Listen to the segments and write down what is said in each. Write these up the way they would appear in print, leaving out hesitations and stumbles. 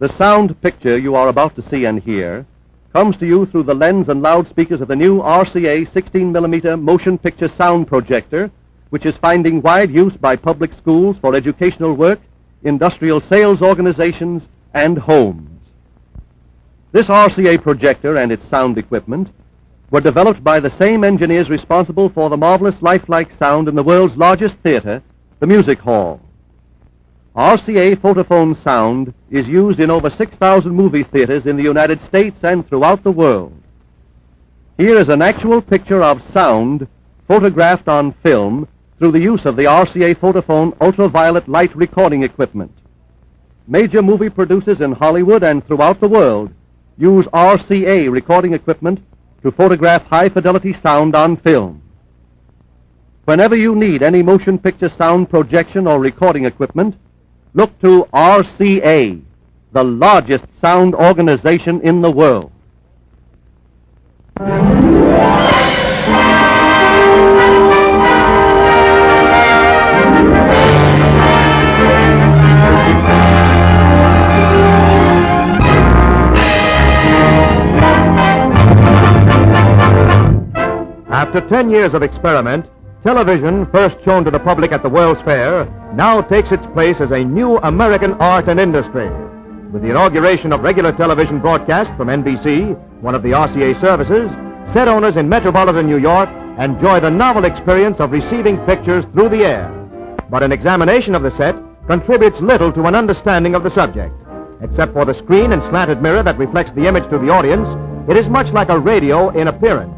The sound picture you are about to see and hear comes to you through the lens and loudspeakers of the new RCA 16mm motion picture sound projector, which is finding wide use by public schools for educational work, industrial sales organizations, and homes. This RCA projector and its sound equipment were developed by the same engineers responsible for the marvelous lifelike sound in the world's largest theater, the Music Hall. RCA Photophone sound is used in over 6,000 movie theaters in the United States and throughout the world. Here is an actual picture of sound photographed on film through the use of the RCA Photophone ultraviolet light recording equipment. Major movie producers in Hollywood and throughout the world use RCA recording equipment to photograph high-fidelity sound on film. Whenever you need any motion picture sound projection or recording equipment, look to RCA, the largest sound organization in the world. After 10 years of experiment, television, first shown to the public at the World's Fair, now takes its place as a new American art and industry. With the inauguration of regular television broadcast from NBC, one of the RCA services, set owners in metropolitan New York enjoy the novel experience of receiving pictures through the air. But an examination of the set contributes little to an understanding of the subject. Except for the screen and slanted mirror that reflects the image to the audience, it is much like a radio in appearance.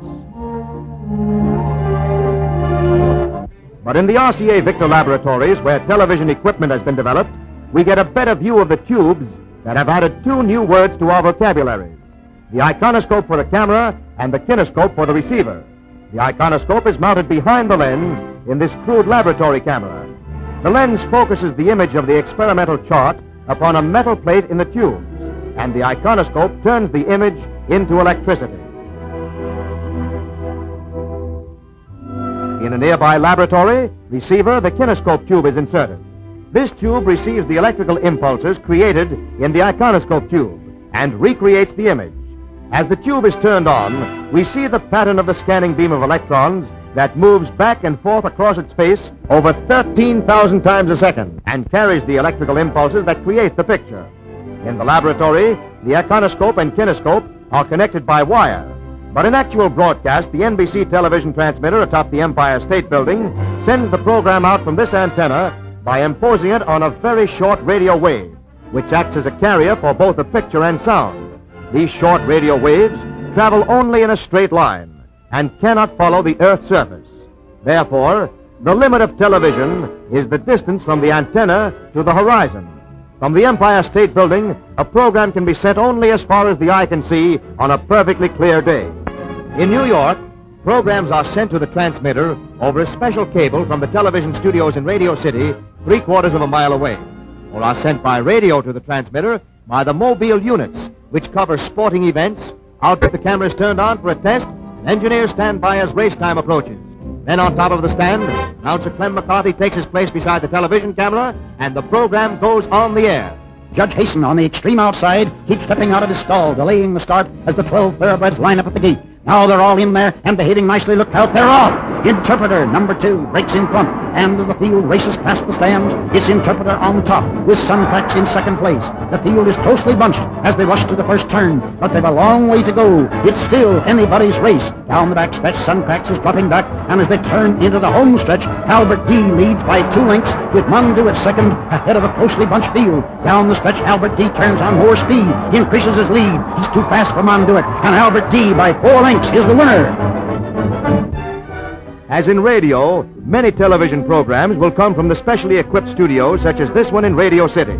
But in the RCA Victor laboratories, where television equipment has been developed, we get a better view of the tubes that have added two new words to our vocabularies: the iconoscope for the camera and the kinescope for the receiver. The iconoscope is mounted behind the lens in this crude laboratory camera. The lens focuses the image of the experimental chart upon a metal plate in the tubes, and the iconoscope turns the image into electricity. In a nearby laboratory receiver, the kinescope tube is inserted. This tube receives the electrical impulses created in the iconoscope tube and recreates the image. As the tube is turned on, we see the pattern of the scanning beam of electrons that moves back and forth across its face over 13,000 times a second and carries the electrical impulses that create the picture. In the laboratory, the iconoscope and kinescope are connected by wire. But in actual broadcast, the NBC television transmitter atop the Empire State Building sends the program out from this antenna by imposing it on a very short radio wave, which acts as a carrier for both the picture and sound. These short radio waves travel only in a straight line and cannot follow the Earth's surface. Therefore, the limit of television is the distance from the antenna to the horizon. From the Empire State Building, a program can be sent only as far as the eye can see on a perfectly clear day. In New York, programs are sent to the transmitter over a special cable from the television studios in Radio City, 3/4 of a mile away, or are sent by radio to the transmitter by the mobile units, which cover sporting events. Out with the cameras turned on for a test, and engineers stand by as race time approaches. Then on top of the stand, announcer Clem McCarthy takes his place beside the television camera, and the program goes on the air. Judge Hasten on the extreme outside keeps stepping out of his stall, delaying the start as the 12 thoroughbreds line up at the gate. Now they're all in there and behaving nicely. Look out, they're off. Interpreter number 2 breaks in front, and as the field races past the stands, it's Interpreter on top with Sunfax in second place. The field is closely bunched as they rush to the first turn, but they've a long way to go. It's still anybody's race. Down the back stretch, Sunfax is dropping back, and as they turn into the home stretch, Albert D leads by 2 lengths with Mondu at second ahead of a closely bunched field. Down the stretch, Albert D turns on more speed, increases his lead. He's too fast for Monduit, and Albert D by 4 lengths is the winner. As in radio, many television programs will come from the specially equipped studios such as this one in Radio City.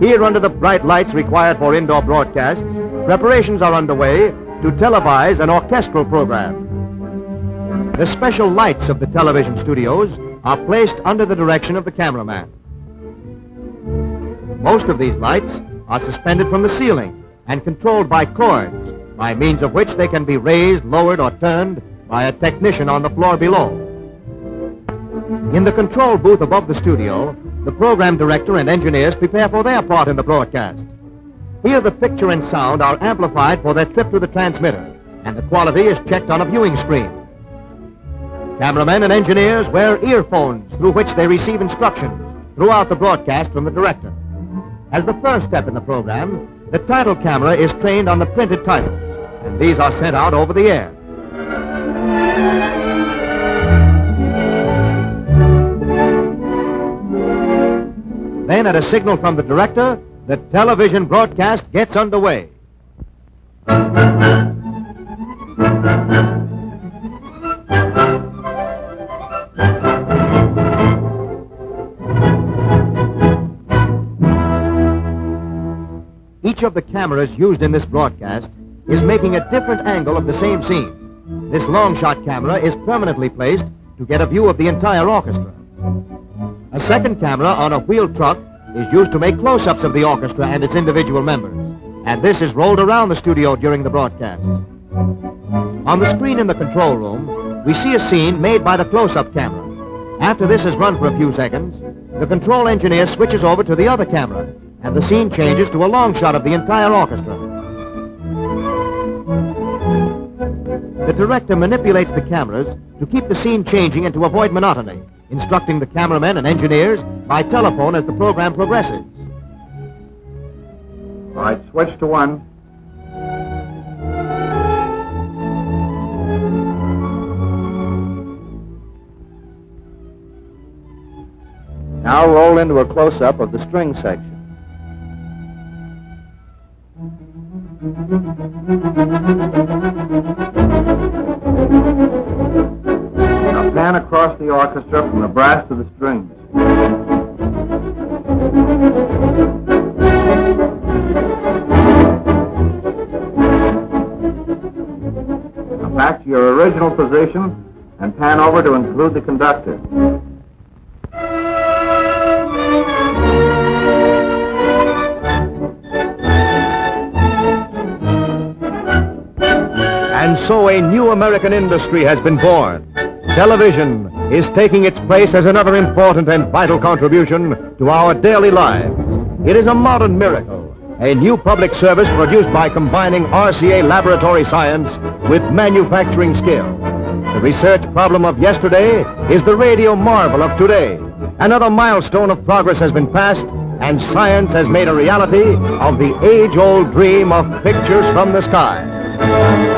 Here, under the bright lights required for indoor broadcasts, preparations are underway to televise an orchestral program. The special lights of the television studios are placed under the direction of the cameraman. Most of these lights are suspended from the ceiling and controlled by cords, by means of which they can be raised, lowered, or turned by a technician on the floor below. In the control booth above the studio, the program director and engineers prepare for their part in the broadcast. Here the picture and sound are amplified for their trip to the transmitter, and the quality is checked on a viewing screen. Cameramen and engineers wear earphones through which they receive instructions throughout the broadcast from the director. As the first step in the program, the title camera is trained on the printed titles, and these are sent out over the air. Then, at a signal from the director, the television broadcast gets underway. Each of the cameras used in this broadcast is making a different angle of the same scene. This long-shot camera is permanently placed to get a view of the entire orchestra. A second camera on a wheeled truck is used to make close-ups of the orchestra and its individual members, and this is rolled around the studio during the broadcast. On the screen in the control room, we see a scene made by the close-up camera. After this has run for a few seconds, the control engineer switches over to the other camera, and the scene changes to a long shot of the entire orchestra. The director manipulates the cameras to keep the scene changing and to avoid monotony, instructing the cameramen and engineers by telephone as the program progresses. All right, switch to one. Now roll into a close-up of the string section. Now pan across the orchestra from the brass to the strings. Now back to your original position and pan over to include the conductor. And so a new American industry has been born. Television is taking its place as another important and vital contribution to our daily lives. It is a modern miracle, a new public service produced by combining RCA laboratory science with manufacturing skill. The research problem of yesterday is the radio marvel of today. Another milestone of progress has been passed, and science has made a reality of the age-old dream of pictures from the sky.